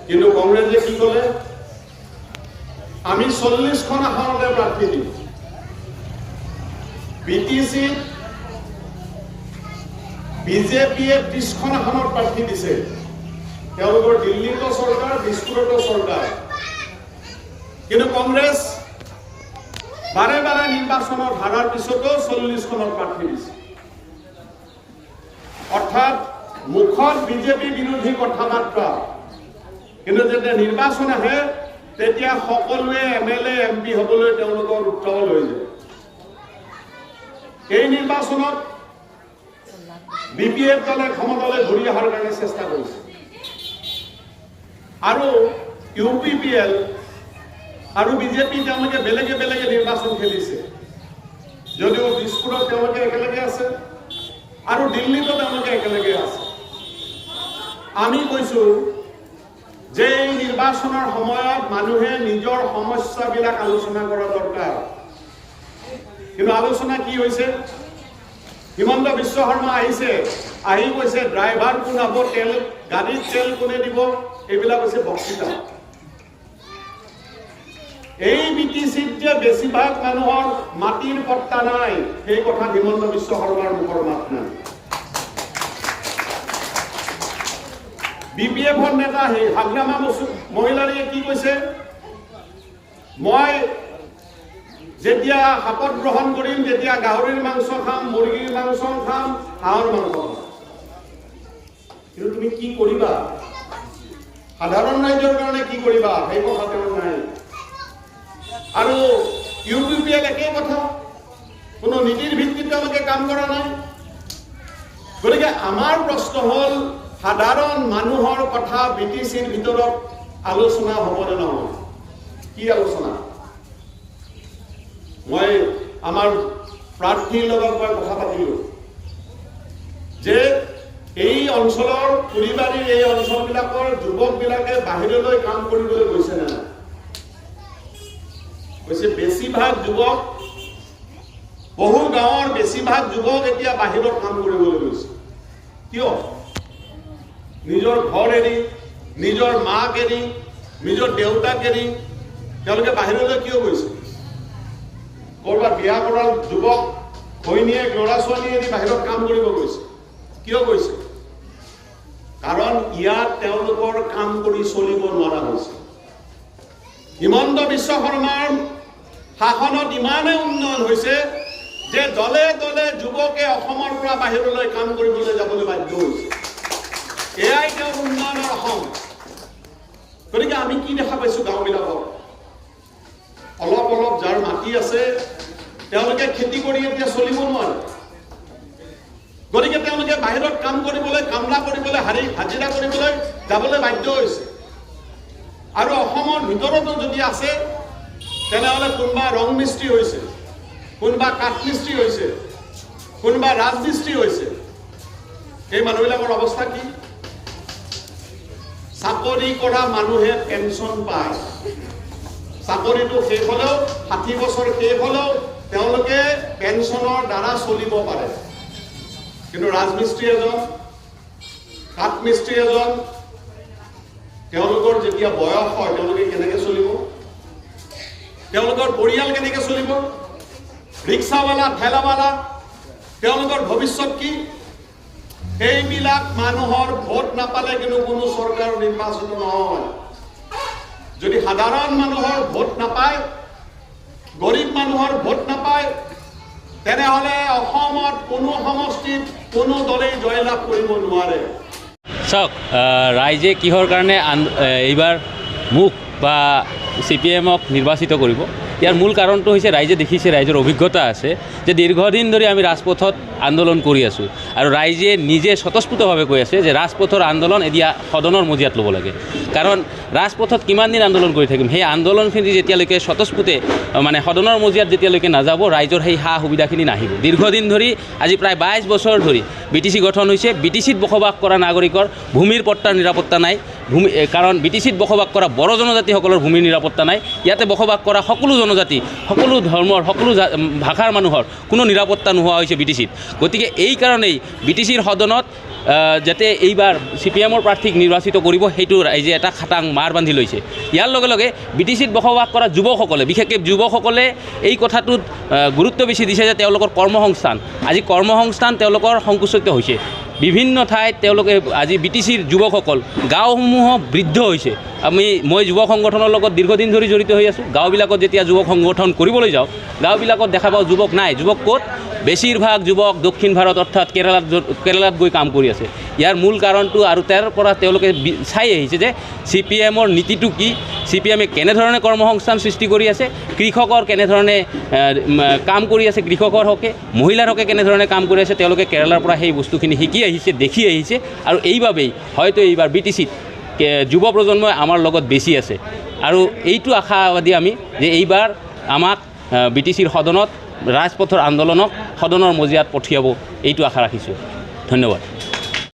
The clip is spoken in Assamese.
কিন্তু কংগ্ৰেছে কি ক'লে আমি 40খন আসনতে প্ৰাৰ্থী দিম বিটিসি বিজেপিয়ে 30খন আসনত প্ৰাৰ্থী দিছে তেওঁলোকৰ দিল্লীতো চৰকাৰ দিছপুৰতো চৰকাৰ কিন্তু কংগ্ৰেছ বাৰে বাৰে নিৰ্বাচনত হাৰাৰ পিছতো 40খনত প্ৰাৰ্থী দিছে অৰ্থাৎ মুখত বিজেপি বিৰোধী কথাবাৰ্তা কিন্তু যেতিয়া নিৰ্বাচন আহে তেতিয়া সকলোৱে এমএলএ এমপি হ'বলৈ তেওঁলোকৰ উত্তৰ লৈ যায় এই নিৰ্বাচনত বিপিএফ দলে ক্ষমতালৈ ঘূৰি অহাৰ কাৰণে চেষ্টা কৰিছে আৰু ইউপিপিএল আৰু বিজেপি তেওঁলোকে বেলেগে বেলেগে নিৰ্বাচন খেলিছে যদিও দিছপুৰত তেওঁলোকে একেলগে আছে আৰু দিল্লীতো তেওঁলোকে একেলগে আছে আমি কৈছো যে এই নিৰ্বাচনৰ সময়ত মানুহে নিজৰ সমস্যাবিলাক আলোচনা কৰা দৰকাৰ কিন্তু আলোচনা কি হৈছে হিমন্ত বিশ্ব শৰ্মা আহিছে আহি কৈছে ড্ৰাইভাৰ কোন হ'ব তেল গাড়ীত তেল কোনে দিব এইবিলাক হৈছে বক্তৃতা এই বিটিসিত যে বেছিভাগ মানুহৰ মাটিৰ পট্টা নাই এই কথা হিমন্ত বিশ্ব শৰ্মাৰ মুখৰ মাত নাই বিপিএফৰ নেতা হাগ্ৰামা মহিলাৰীয়ে কি কৈছে মই যেতিয়া শপত গ্ৰহণ কৰিম তেতিয়া গাহৰিৰ মাংস খাম মুৰ্গীৰ মাংস খাম হাঁহৰ মাংস খাম কিন্তু তুমি কি কৰিবা সাধাৰণ ৰাইজৰ কাৰণে কি কৰিবা সেই কথা তেওঁৰ নাই আৰু ইউপিপিএল একেই কথা কোনো নীতিৰ ভিত্তিত তেওঁলোকে কাম কৰা নাই গতিকে আমাৰ প্ৰশ্ন হ'ল সাধাৰণ মানুহৰ কথা বিটিসিৰ ভিতৰত আলোচনা হ'বনে নহয় কি আলোচনা মই আমাৰ প্ৰাৰ্থীৰ লগত মই কথা পাতিলো যে এই অঞ্চলৰ ফুৰিবাৰীৰ এই অঞ্চলবিলাকৰ যুৱকবিলাকে বাহিৰলৈ কাম কৰিবলৈ গৈছে নে নাই কৈছে বেছিভাগ যুৱক বহু গাঁৱৰ বেছিভাগ যুৱক এতিয়া বাহিৰত কাম কৰিবলৈ গৈছে কিয় নিজৰ ঘৰ এৰি নিজৰ মাক এৰি নিজৰ দেউতাক এৰি তেওঁলোকে বাহিৰলৈ কিয় গৈছে কৰবাত বিয়া কৰা যুৱক ঘৈণীয়েক ল'ৰা ছোৱালী এৰি বাহিৰত কাম কৰিব গৈছে কিয় গৈছে কাৰণ ইয়াত তেওঁলোকৰ কাম কৰি চলিব নোৱাৰা হৈছে হিমন্ত বিশ্ব শৰ্মাৰ শাসনত ইমানে উন্নয়ন হৈছে যে দলে দলে যুৱকে অসমৰ পৰা বাহিৰলৈ কাম কৰিবলৈ যাবলৈ বাধ্য হৈছে এয়াই তেওঁৰ উন্নয়নৰ অসম গতিকে আমি কি দেখা পাইছো গাঁওবিলাকত অলপ অলপ যাৰ মাটি আছে তেওঁলোকে খেতি কৰি এতিয়া চলিব নোৱাৰে গতিকে তেওঁলোকে বাহিৰত কাম কৰিবলৈ কামলা কৰিবলৈ হাজিৰা কৰিবলৈ যাবলৈ বাধ্য হৈছে আৰু অসমৰ ভিতৰতো যদি আছে তেনেহ'লে কোনোবা ৰং মিস্ত্ৰী হৈছে কোনোবা কাঠ মিস্ত্ৰী হৈছে কোনোবা ৰাজমিস্ত্ৰী হৈছে এই মানুহবিলাকৰ অৱস্থা কি চাকৰি কৰা মানুহে পেঞ্চন পায় চাকৰিটো শেষ হ'লেও 60 বছৰ শেষ হ'লেও তেওঁলোকে পেঞ্চনৰ দ্বাৰা চলিব পাৰে কিন্তু ৰাজমিস্ত্ৰী এজন কাঠ মিস্ত্ৰী এজন তেওঁলোকৰ যেতিয়া বয়স হয় তেওঁলোকে কেনেকৈ চলিব তেওঁলোকৰ পৰিয়াল কেনেকৈ চলিব ৰিক্সাৱালা ঠেলাৱালা তেওঁলোকৰ ভৱিষ্যত কি এইবিলাক মানুহৰ ভোট নাপালে কিন্তু কোনো চৰকাৰ নিৰ্বাচিত নহয় যদি সাধাৰণ মানুহৰ ভোট নাপায় গৰীব মানুহৰ ভোট নাপায় তেনেহ'লে অসমত কোনো সমষ্টিত কোনো দলেই জয়লাভ কৰিব নোৱাৰে চাওক ৰাইজে কিহৰ কাৰণে এইবাৰ মুখ বা CPM-ক নিৰ্বাচিত কৰিব ইয়াৰ মূল কাৰণটো হৈছে ৰাইজে দেখিছে ৰাইজৰ অভিজ্ঞতা আছে যে দীৰ্ঘদিন ধৰি আমি ৰাজপথত আন্দোলন কৰি আছোঁ আৰু ৰাইজে নিজে স্বতঃস্ফূৰ্তভাৱে কৈ আছে যে ৰাজপথৰ আন্দোলন এতিয়া সদনৰ মজিয়াত ল'ব লাগে কাৰণ ৰাজপথত কিমান দিন আন্দোলন কৰি থাকিম সেই আন্দোলনখিনি যেতিয়ালৈকে স্বতঃস্ফূৰ্তে মানে সদনৰ মজিয়াত যেতিয়ালৈকে নাযাব ৰাইজৰ সেই সা সুবিধাখিনি নাহিব দীৰ্ঘদিন ধৰি আজি প্ৰায় 22 বছৰ ধৰি BTC গঠন হৈছে BTCত বসবাস কৰা নাগৰিকৰ ভূমিৰ পট্টাৰ নিৰাপত্তা নাই ভূমি কাৰণ বি টি চিত বসবাস কৰা বড়ো জনজাতিসকলৰ ভূমিৰ নিৰাপত্তা নাই, ইয়াতে বসবাস কৰা সকলো জনজাতি, সকলো ধৰ্মৰ, সকলো ভাষাৰ মানুহৰ কোনো নিৰাপত্তা নোহোৱা হৈছে বি টি চিত। গতিকে এই কাৰণেই বি টি চিৰ সদনত যাতে এইবাৰ CPM-ৰ প্ৰাৰ্থীক নিৰ্বাচিত কৰিব সেইটো ৰাইজে এটা খাটাং মাৰ বান্ধি লৈছে। ইয়াৰ লগে লগে বি টি চিত বসবাস কৰা যুৱকসকলে, বিশেষকৈ যুৱকসকলে এই কথাটোত গুৰুত্ব বেছি দিছে যে তেওঁলোকৰ কৰ্মসংস্থান, আজি কৰ্মসংস্থান তেওঁলোকৰ সংকুচিত হৈছে। বিভিন্ন ঠাইত তেওঁলোকে আজি বি টি চিৰ যুৱকসকল গাঁওসমূহ বৃদ্ধ হৈছে। মই যুৱ সংগঠনৰ লগত দীৰ্ঘদিন ধৰি জড়িত হৈ আছোঁ। গাঁওবিলাকত যেতিয়া যুৱক সংগঠন কৰিবলৈ যাওঁ, গাঁওবিলাকত দেখা পাওঁ যুৱক নাই। যুৱক ক'ত? বেছিভাগ যুৱক দক্ষিণ ভাৰত অৰ্থাৎ কেৰালাত গৈ কাম কৰি আছে। ইয়াৰ মূল কাৰণটো আৰু তাৰ পৰা তেওঁলোকে চাই আহিছে যে CPM-ৰ নীতিটো কি, CPM-এ কেনেধৰণে কৰ্মসংস্থান সৃষ্টি কৰি আছে, কৃষকৰ কেনেধৰণে কাম কৰি আছে, কৃষকৰ হকে, মহিলাৰ হকে কেনেধৰণে কাম কৰি আছে, তেওঁলোকে কেৰালাৰ পৰা সেই বস্তুখিনি শিকি আহিছে, দেখি আহিছে। আৰু এইবাবেই হয়তো এইবাৰ বি টি চিত যুৱ প্ৰজন্মই আমাৰ লগত বেছি আছে। আৰু এইটো আশাবাদী আমি যে এইবাৰ আমাক বি টি চিৰ সদনত ৰাজপথৰ আন্দোলনক সদনৰ মজিয়াত পঠিয়াব, এইটো আশা ৰাখিছোঁ। ধন্যবাদ।